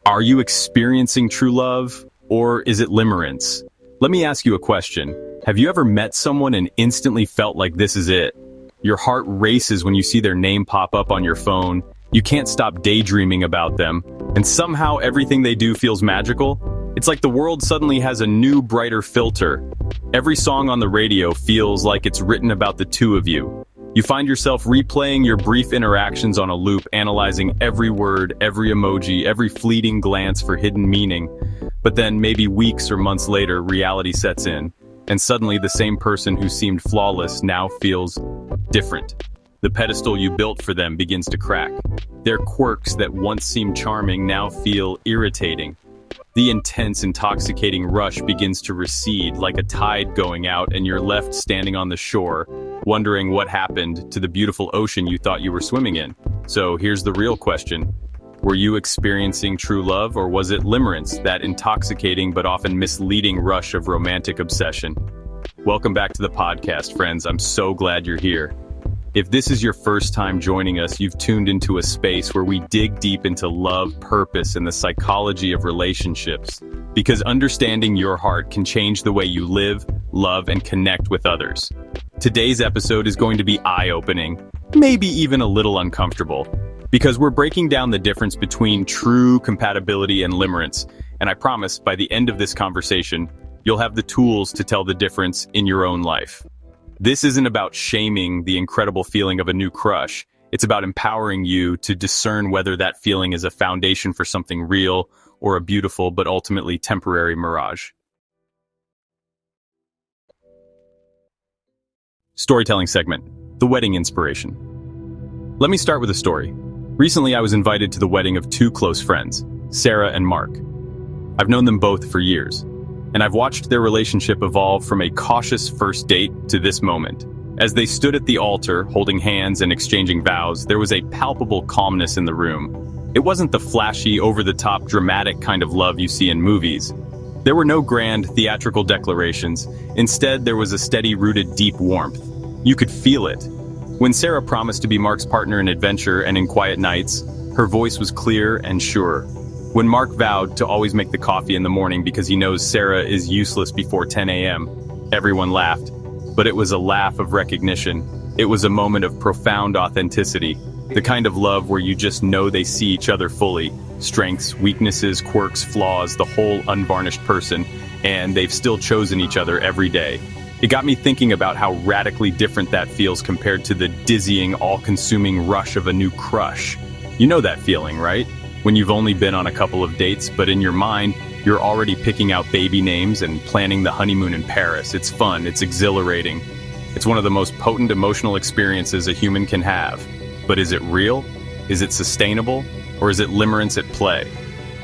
Are you experiencing true love, or is it limerence? Let me ask you a question. Have you ever met someone and instantly felt like this is it? Your heart races when you see their name pop up on your phone. You can't stop daydreaming about them, and somehow everything they do feels magical? It's like the world suddenly has a new, brighter filter. Every song on the radio feels like it's written about the two of you. You find yourself replaying your brief interactions on a loop, analyzing every word, every emoji, every fleeting glance for hidden meaning. But then, maybe weeks or months later, reality sets in, and suddenly the same person who seemed flawless now feels different. The pedestal you built for them begins to crack. Their quirks that once seemed charming now feel irritating. The intense, intoxicating rush begins to recede like a tide going out, and you're left standing on the shore, wondering what happened to the beautiful ocean you thought you were swimming in. So here's the real question. Were you experiencing true love, or was it limerence, that intoxicating but often misleading rush of romantic obsession? Welcome back to the podcast, friends. I'm so glad you're here. If this is your first time joining us, you've tuned into a space where we dig deep into love, purpose, and the psychology of relationships. Because understanding your heart can change the way you live, love, and connect with others. Today's episode is going to be eye-opening, maybe even a little uncomfortable, because we're breaking down the difference between true compatibility and limerence. And I promise, by the end of this conversation, you'll have the tools to tell the difference in your own life. This isn't about shaming the incredible feeling of a new crush. It's about empowering you to discern whether that feeling is a foundation for something real or a beautiful but ultimately temporary mirage. Storytelling segment, the wedding inspiration. Let me start with a story. Recently, I was invited to the wedding of two close friends, Sarah and Mark. I've known them both for years, and I've watched their relationship evolve from a cautious first date to this moment. As they stood at the altar, holding hands and exchanging vows, there was a palpable calmness in the room. It wasn't the flashy, over-the-top, dramatic kind of love you see in movies. There were no grand, theatrical declarations. Instead, there was a steady-rooted, deep warmth. You could feel it. When Sarah promised to be Mark's partner in adventure and in quiet nights, her voice was clear and sure. When Mark vowed to always make the coffee in the morning because he knows Sarah is useless before 10 a.m., everyone laughed. But it was a laugh of recognition. It was a moment of profound authenticity, the kind of love where you just know they see each other fully, strengths, weaknesses, quirks, flaws, the whole unvarnished person, and they've still chosen each other every day. It got me thinking about how radically different that feels compared to the dizzying, all-consuming rush of a new crush. You know that feeling, right? When you've only been on a couple of dates, but in your mind, you're already picking out baby names and planning the honeymoon in Paris. It's fun, it's exhilarating. It's one of the most potent emotional experiences a human can have. But is it real? Is it sustainable? Or is it limerence at play?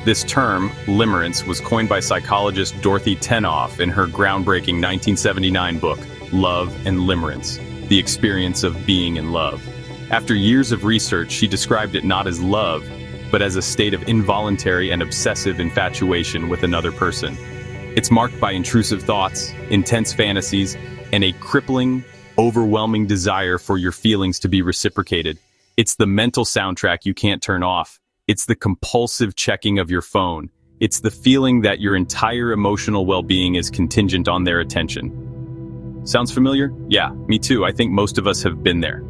This term, limerence, was coined by psychologist Dorothy Tenoff in her groundbreaking 1979 book, Love and Limerence, The Experience of Being in Love. After years of research, she described it not as love, but as a state of involuntary and obsessive infatuation with another person. It's marked by intrusive thoughts, intense fantasies, and a crippling, overwhelming desire for your feelings to be reciprocated. It's the mental soundtrack you can't turn off. It's the compulsive checking of your phone. It's the feeling that your entire emotional well-being is contingent on their attention. Sounds familiar? Yeah, me too. I think most of us have been there.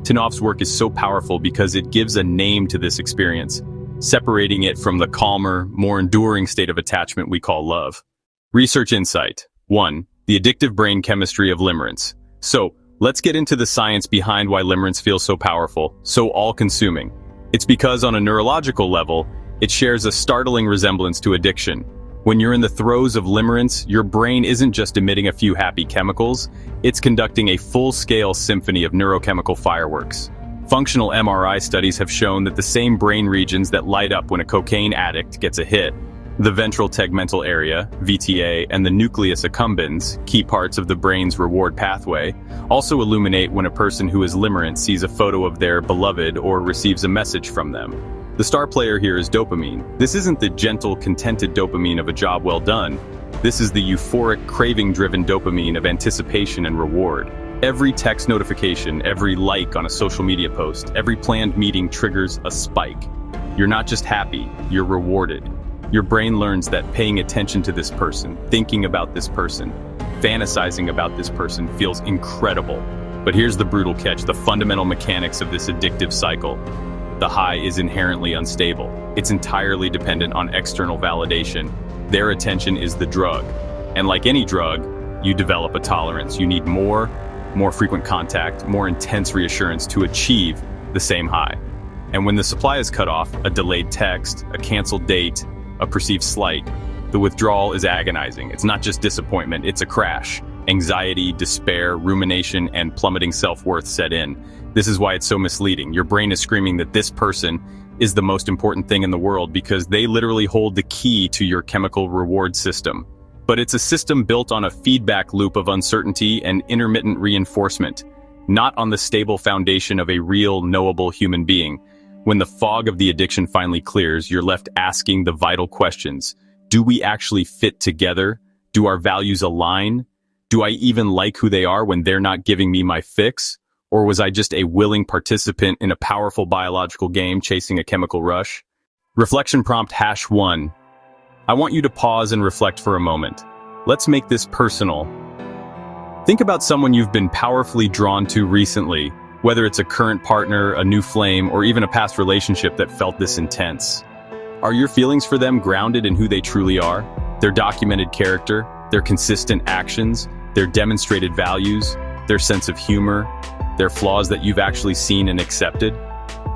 Tenoff's work is so powerful because it gives a name to this experience, separating it from the calmer, more enduring state of attachment we call love. Research insight. 1. The addictive brain chemistry of limerence. So, let's get into the science behind why limerence feels so powerful, so all-consuming. It's because on a neurological level, it shares a startling resemblance to addiction. When you're in the throes of limerence, your brain isn't just emitting a few happy chemicals, it's conducting a full-scale symphony of neurochemical fireworks. Functional MRI studies have shown that the same brain regions that light up when a cocaine addict gets a hit, the ventral tegmental area, VTA, and the nucleus accumbens, key parts of the brain's reward pathway, also illuminate when a person who is limerent sees a photo of their beloved or receives a message from them. The star player here is dopamine. This isn't the gentle, contented dopamine of a job well done. This is the euphoric, craving-driven dopamine of anticipation and reward. Every text notification, every like on a social media post, every planned meeting triggers a spike. You're not just happy, you're rewarded. Your brain learns that paying attention to this person, thinking about this person, fantasizing about this person feels incredible. But here's the brutal catch, the fundamental mechanics of this addictive cycle. The high is inherently unstable. It's entirely dependent on external validation. Their attention is the drug. And like any drug, you develop a tolerance. You need more frequent contact, more intense reassurance to achieve the same high. And when the supply is cut off, a delayed text, a canceled date, a perceived slight, the withdrawal is agonizing. It's not just disappointment, it's a crash. Anxiety, despair, rumination, and plummeting self-worth set in. This is why it's so misleading. Your brain is screaming that this person is the most important thing in the world because they literally hold the key to your chemical reward system. But it's a system built on a feedback loop of uncertainty and intermittent reinforcement, not on the stable foundation of a real, knowable human being. When the fog of the addiction finally clears, you're left asking the vital questions. Do we actually fit together? Do our values align? Do I even like who they are when they're not giving me my fix? Or was I just a willing participant in a powerful biological game chasing a chemical rush? Reflection prompt #1. I want you to pause and reflect for a moment. Let's make this personal. Think about someone you've been powerfully drawn to recently, whether it's a current partner, a new flame, or even a past relationship that felt this intense. Are your feelings for them grounded in who they truly are? Their documented character, their consistent actions, their demonstrated values, their sense of humor, their flaws that you've actually seen and accepted?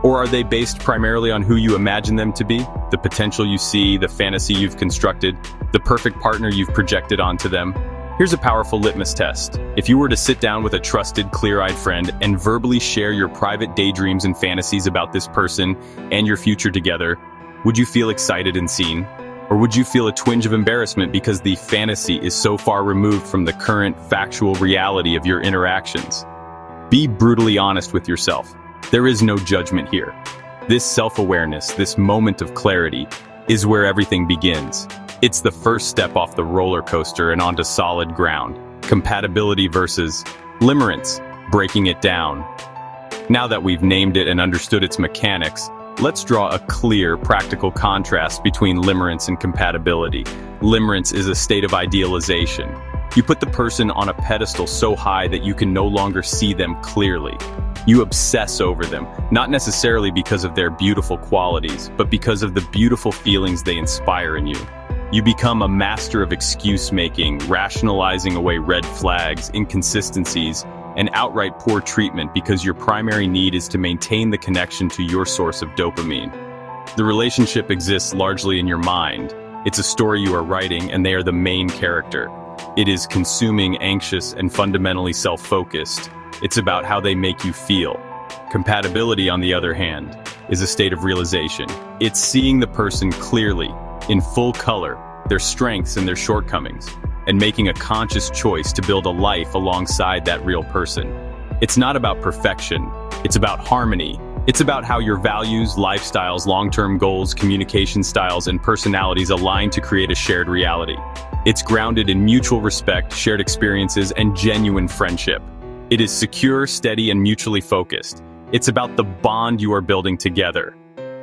Or are they based primarily on who you imagine them to be, the potential you see, the fantasy you've constructed, the perfect partner you've projected onto them? Here's a powerful litmus test. If you were to sit down with a trusted, clear-eyed friend and verbally share your private daydreams and fantasies about this person and your future together, would you feel excited and seen? Or would you feel a twinge of embarrassment because the fantasy is so far removed from the current factual reality of your interactions? Be brutally honest with yourself. There is no judgment here. This self-awareness, this moment of clarity, is where everything begins. It's the first step off the roller coaster and onto solid ground. Compatibility versus limerence, breaking it down. Now that we've named it and understood its mechanics, let's draw a clear, practical contrast between limerence and compatibility. Limerence is a state of idealization. You put the person on a pedestal so high that you can no longer see them clearly. You obsess over them, not necessarily because of their beautiful qualities, but because of the beautiful feelings they inspire in you. You become a master of excuse-making, rationalizing away red flags, inconsistencies, and outright poor treatment because your primary need is to maintain the connection to your source of dopamine. The relationship exists largely in your mind. It's a story you are writing, and they are the main character. It is consuming, anxious, and fundamentally self-focused. It's about how they make you feel. Compatibility, on the other hand, is a state of realization. It's seeing the person clearly, in full color, their strengths and their shortcomings, and making a conscious choice to build a life alongside that real person. It's not about perfection, it's about harmony. It's about how your values, lifestyles, long-term goals, communication styles, and personalities align to create a shared reality. It's grounded in mutual respect, shared experiences, and genuine friendship. It is secure, steady, and mutually focused. It's about the bond you are building together.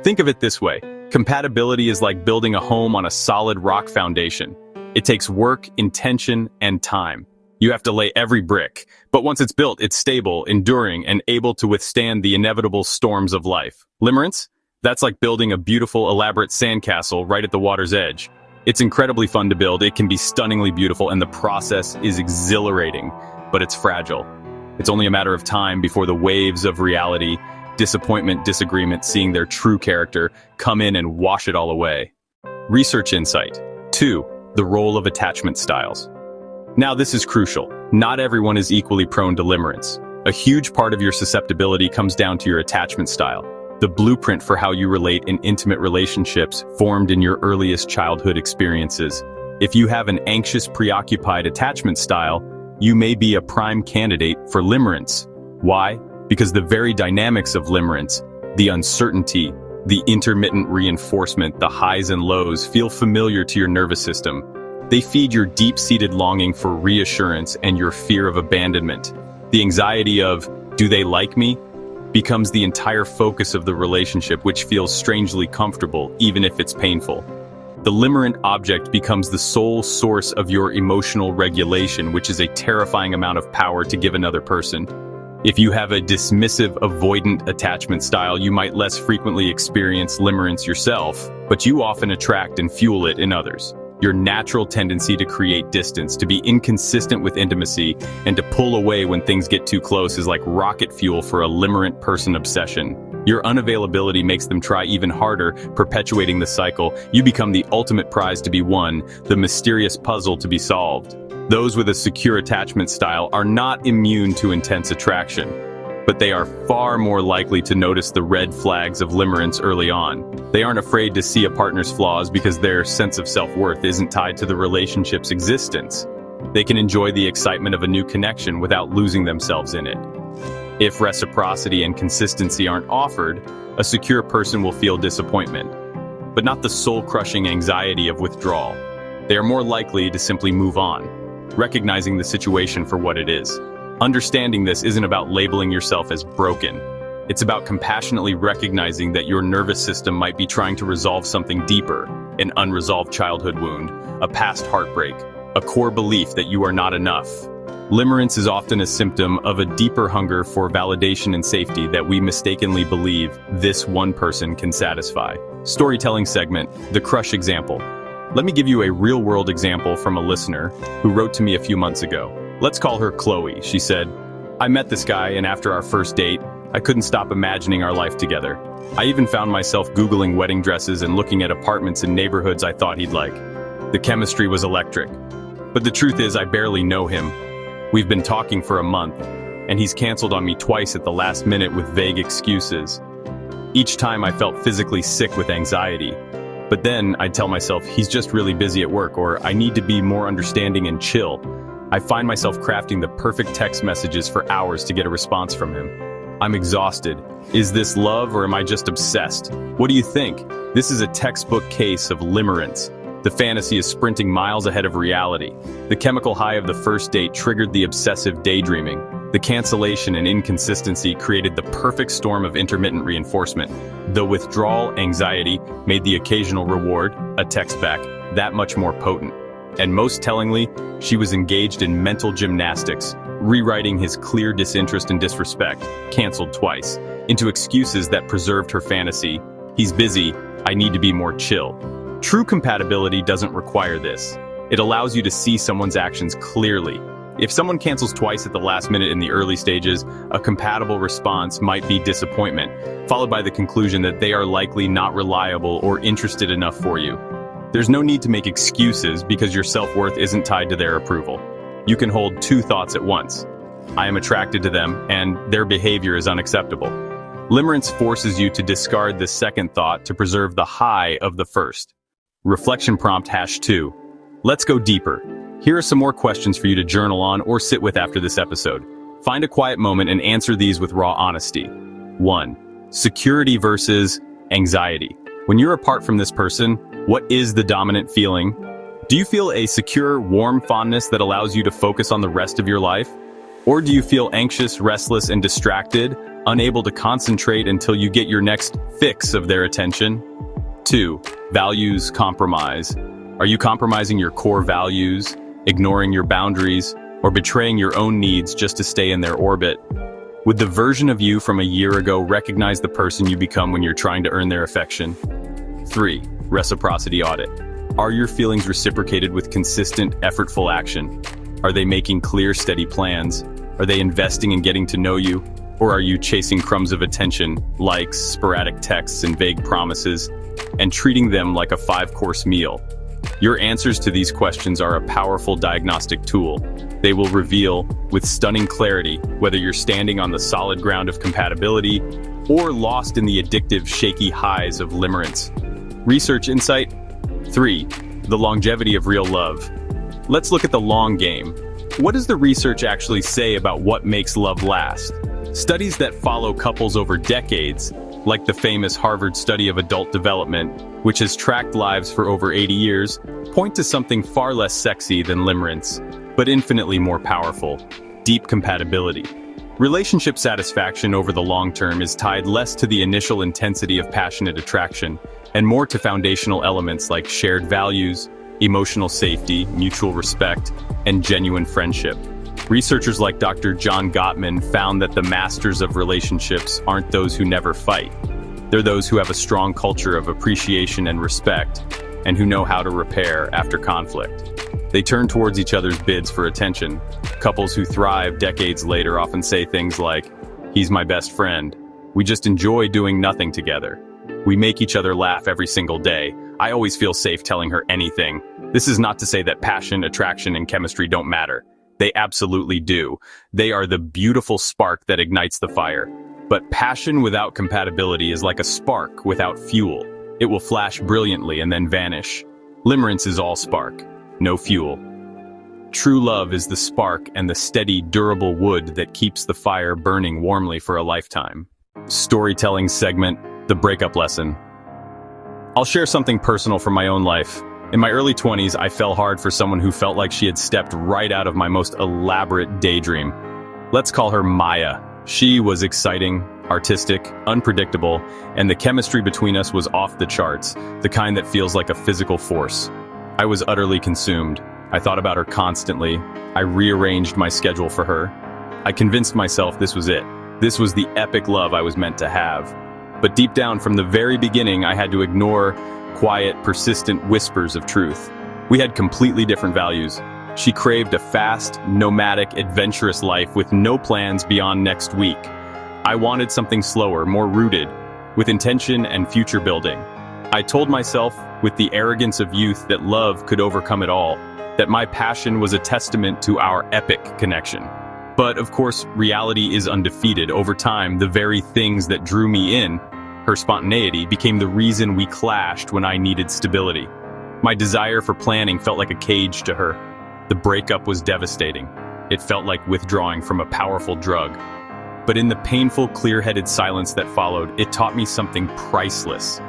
Think of it this way. Compatibility is like building a home on a solid rock foundation. It takes work, intention, and time. You have to lay every brick, but once it's built, it's stable, enduring, and able to withstand the inevitable storms of life. Limerence? That's like building a beautiful, elaborate sandcastle right at the water's edge. It's incredibly fun to build, it can be stunningly beautiful, and the process is exhilarating, but it's fragile. It's only a matter of time before the waves of reality, disappointment, disagreement, seeing their true character, come in and wash it all away. Research insight. 2. The role of attachment styles. Now this is crucial. Not everyone is equally prone to limerence. A huge part of your susceptibility comes down to your attachment style, the blueprint for how you relate in intimate relationships formed in your earliest childhood experiences. If you have an anxious, preoccupied attachment style, you may be a prime candidate for limerence. Why? Because the very dynamics of limerence, the uncertainty, the intermittent reinforcement, the highs and lows feel familiar to your nervous system. They feed your deep-seated longing for reassurance and your fear of abandonment. The anxiety of, do they like me? becomes the entire focus of the relationship, which feels strangely comfortable, even if it's painful. The limerent object becomes the sole source of your emotional regulation, which is a terrifying amount of power to give another person. If you have a dismissive, avoidant attachment style, you might less frequently experience limerence yourself, but you often attract and fuel it in others. Your natural tendency to create distance, to be inconsistent with intimacy, and to pull away when things get too close is like rocket fuel for a limerent person obsession. Your unavailability makes them try even harder, perpetuating the cycle. You become the ultimate prize to be won, the mysterious puzzle to be solved. Those with a secure attachment style are not immune to intense attraction, but they are far more likely to notice the red flags of limerence early on. They aren't afraid to see a partner's flaws because their sense of self-worth isn't tied to the relationship's existence. They can enjoy the excitement of a new connection without losing themselves in it. If reciprocity and consistency aren't offered, a secure person will feel disappointment, but not the soul-crushing anxiety of withdrawal. They are more likely to simply move on, recognizing the situation for what it is. Understanding this isn't about labeling yourself as broken. It's about compassionately recognizing that your nervous system might be trying to resolve something deeper, an unresolved childhood wound, a past heartbreak, a core belief that you are not enough. Limerence is often a symptom of a deeper hunger for validation and safety that we mistakenly believe this one person can satisfy. Storytelling segment, the crush example. Let me give you a real-world example from a listener who wrote to me a few months ago. Let's call her Chloe. She said, "I met this guy, and after our first date, I couldn't stop imagining our life together. I even found myself Googling wedding dresses and looking at apartments in neighborhoods I thought he'd like. The chemistry was electric. But the truth is, I barely know him. We've been talking for a month, and he's canceled on me twice at the last minute with vague excuses. Each time I felt physically sick with anxiety. But then I'd tell myself, he's just really busy at work, or I need to be more understanding and chill. I find myself crafting the perfect text messages for hours to get a response from him. I'm exhausted. Is this love, or am I just obsessed? What do you think? This is a textbook case of limerence. The fantasy is sprinting miles ahead of reality. The chemical high of the first date triggered the obsessive daydreaming. The cancellation and inconsistency created the perfect storm of intermittent reinforcement. The withdrawal anxiety made the occasional reward, a text back, that much more potent. And most tellingly, she was engaged in mental gymnastics, rewriting his clear disinterest and disrespect, canceled twice, into excuses that preserved her fantasy. He's busy, I need to be more chill. True compatibility doesn't require this. It allows you to see someone's actions clearly. If someone cancels twice at the last minute in the early stages, a compatible response might be disappointment, followed by the conclusion that they are likely not reliable or interested enough for you. There's no need to make excuses because your self-worth isn't tied to their approval. You can hold two thoughts at once. I am attracted to them, and their behavior is unacceptable. Limerence forces you to discard the second thought to preserve the high of the first. Reflection prompt #2. Let's go deeper. Here are some more questions for you to journal on or sit with after this episode. Find a quiet moment and answer these with raw honesty. 1. Security versus anxiety. When you're apart from this person, what is the dominant feeling? Do you feel a secure, warm fondness that allows you to focus on the rest of your life? Or do you feel anxious, restless, and distracted, unable to concentrate until you get your next fix of their attention? 2. Values compromise. Are you compromising your core values, ignoring your boundaries, or betraying your own needs just to stay in their orbit? Would the version of you from a year ago recognize the person you become when you're trying to earn their affection? 3. Reciprocity audit. Are your feelings reciprocated with consistent, effortful action? Are they making clear, steady plans? Are they investing in getting to know you? Or are you chasing crumbs of attention, likes, sporadic texts, and vague promises, and treating them like a 5-course meal? Your answers to these questions are a powerful diagnostic tool. They will reveal, with stunning clarity, whether you're standing on the solid ground of compatibility or lost in the addictive, shaky highs of limerence. Research insight. 3. The longevity of real love. Let's look at the long game. What does the research actually say about what makes love last? Studies that follow couples over decades, like the famous Harvard study of adult development, which has tracked lives for over 80 years, point to something far less sexy than limerence, but infinitely more powerful: deep compatibility. Relationship satisfaction over the long term is tied less to the initial intensity of passionate attraction and more to foundational elements like shared values, emotional safety, mutual respect, and genuine friendship. Researchers like Dr. John Gottman found that the masters of relationships aren't those who never fight. They're those who have a strong culture of appreciation and respect, and who know how to repair after conflict. They turn towards each other's bids for attention. Couples who thrive decades later often say things like, "He's my best friend. We just enjoy doing nothing together. We make each other laugh every single day. I always feel safe telling her anything." This is not to say that passion, attraction, and chemistry don't matter. They absolutely do. They are the beautiful spark that ignites the fire. But passion without compatibility is like a spark without fuel. It will flash brilliantly and then vanish. Limerence is all spark, no fuel. True love is the spark and the steady, durable wood that keeps the fire burning warmly for a lifetime. Storytelling segment, the breakup lesson. I'll share something personal from my own life. In my early 20s, I fell hard for someone who felt like she had stepped right out of my most elaborate daydream. Let's call her Maya. She was exciting, artistic, unpredictable, and the chemistry between us was off the charts, the kind that feels like a physical force. I was utterly consumed. I thought about her constantly. I rearranged my schedule for her. I convinced myself this was it. This was the epic love I was meant to have. But deep down from the very beginning, I had to ignore quiet, persistent whispers of truth. We had completely different values. She craved a fast, nomadic, adventurous life with no plans beyond next week. I wanted something slower, more rooted, with intention and future building. I told myself, with the arrogance of youth, that love could overcome it all, that my passion was a testament to our epic connection. But of course, reality is undefeated. Over time, the very things that drew me in, her spontaneity, became the reason we clashed when I needed stability. My desire for planning felt like a cage to her. The breakup was devastating. It felt like withdrawing from a powerful drug. But in the painful, clear-headed silence that followed, it taught me something priceless.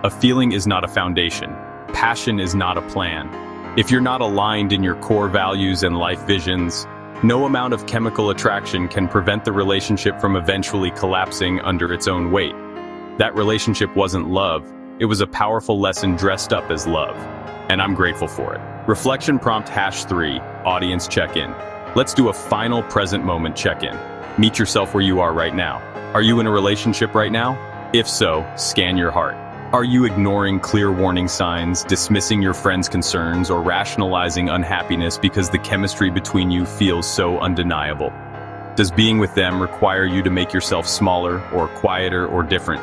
A feeling is not a foundation. Passion is not a plan. If you're not aligned in your core values and life visions, no amount of chemical attraction can prevent the relationship from eventually collapsing under its own weight. That relationship wasn't love. It was a powerful lesson dressed up as love. And I'm grateful for it. Reflection prompt #3, audience check-in. Let's do a final present moment check-in. Meet yourself where you are right now. Are you in a relationship right now? If so, scan your heart. Are you ignoring clear warning signs, dismissing your friend's concerns, or rationalizing unhappiness because the chemistry between you feels so undeniable? Does being with them require you to make yourself smaller, or quieter, or different?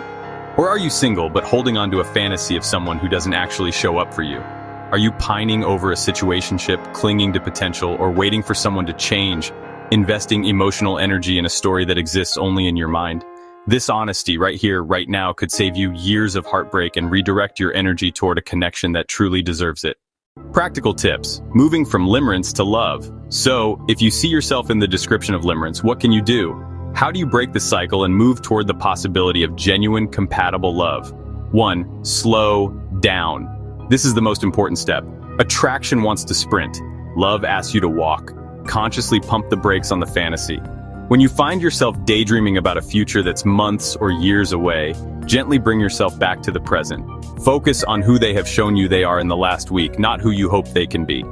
Or are you single but holding on to a fantasy of someone who doesn't actually show up for you? Are you pining over a situationship, clinging to potential, or waiting for someone to change, investing emotional energy in a story that exists only in your mind? This honesty right here, right now, could save you years of heartbreak and redirect your energy toward a connection that truly deserves it. Practical tips, moving from limerence to love. So, if you see yourself in the description of limerence, what can you do? How do you break the cycle and move toward the possibility of genuine, compatible love? 1. Slow down. This is the most important step. Attraction wants to sprint. Love asks you to walk. Consciously pump the brakes on the fantasy. When you find yourself daydreaming about a future that's months or years away, gently bring yourself back to the present. Focus on who they have shown you they are in the last week, not who you hope they can be.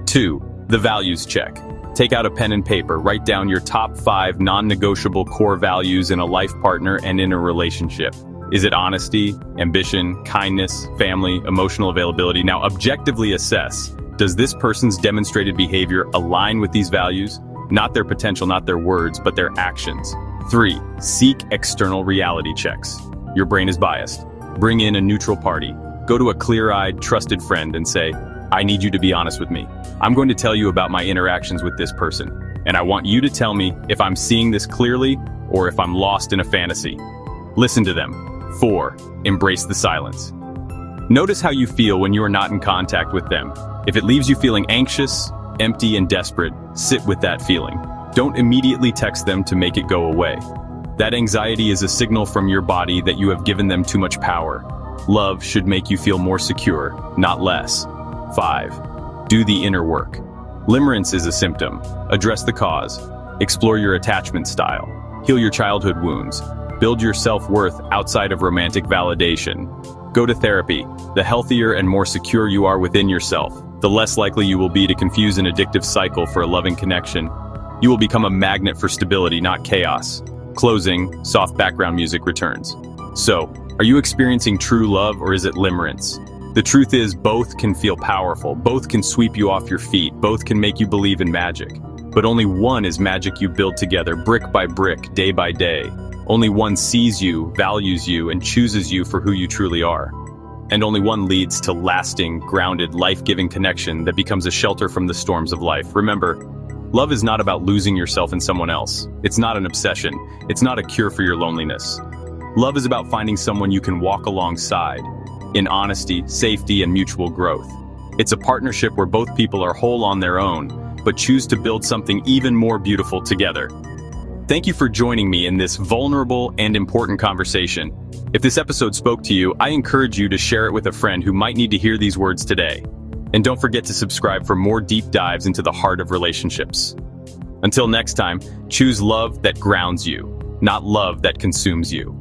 2. The values check. Take out a pen and paper, write down your top 5 non-negotiable core values in a life partner and in a relationship. Is it honesty, ambition, kindness, family, emotional availability? Now objectively assess, does this person's demonstrated behavior align with these values? Not their potential, not their words, but their actions. 3. Seek external reality checks. Your brain is biased. Bring in a neutral party. Go to a clear-eyed, trusted friend and say, I need you to be honest with me. I'm going to tell you about my interactions with this person, and I want you to tell me if I'm seeing this clearly or if I'm lost in a fantasy. Listen to them. 4. Embrace the silence. Notice how you feel when you are not in contact with them. If it leaves you feeling anxious, empty, and desperate, sit with that feeling. Don't immediately text them to make it go away. That anxiety is a signal from your body that you have given them too much power. Love should make you feel more secure, not less. 5. Do the inner work. Limerence is a symptom. Address the cause. Explore your attachment style. Heal your childhood wounds. Build your self-worth outside of romantic validation. Go to therapy. The healthier and more secure you are within yourself, the less likely you will be to confuse an addictive cycle for a loving connection. You will become a magnet for stability, not chaos. Closing, soft background music returns. So, are you experiencing true love, or is it limerence? The truth is, both can feel powerful, both can sweep you off your feet, both can make you believe in magic. But only one is magic you build together, brick by brick, day by day. Only one sees you, values you, and chooses you for who you truly are. And only one leads to lasting, grounded, life-giving connection that becomes a shelter from the storms of life. Remember, love is not about losing yourself in someone else. It's not an obsession. It's not a cure for your loneliness. Love is about finding someone you can walk alongside, in honesty, safety, and mutual growth. It's a partnership where both people are whole on their own, but choose to build something even more beautiful together. Thank you for joining me in this vulnerable and important conversation. If this episode spoke to you, I encourage you to share it with a friend who might need to hear these words today. And don't forget to subscribe for more deep dives into the heart of relationships. Until next time, choose love that grounds you, not love that consumes you.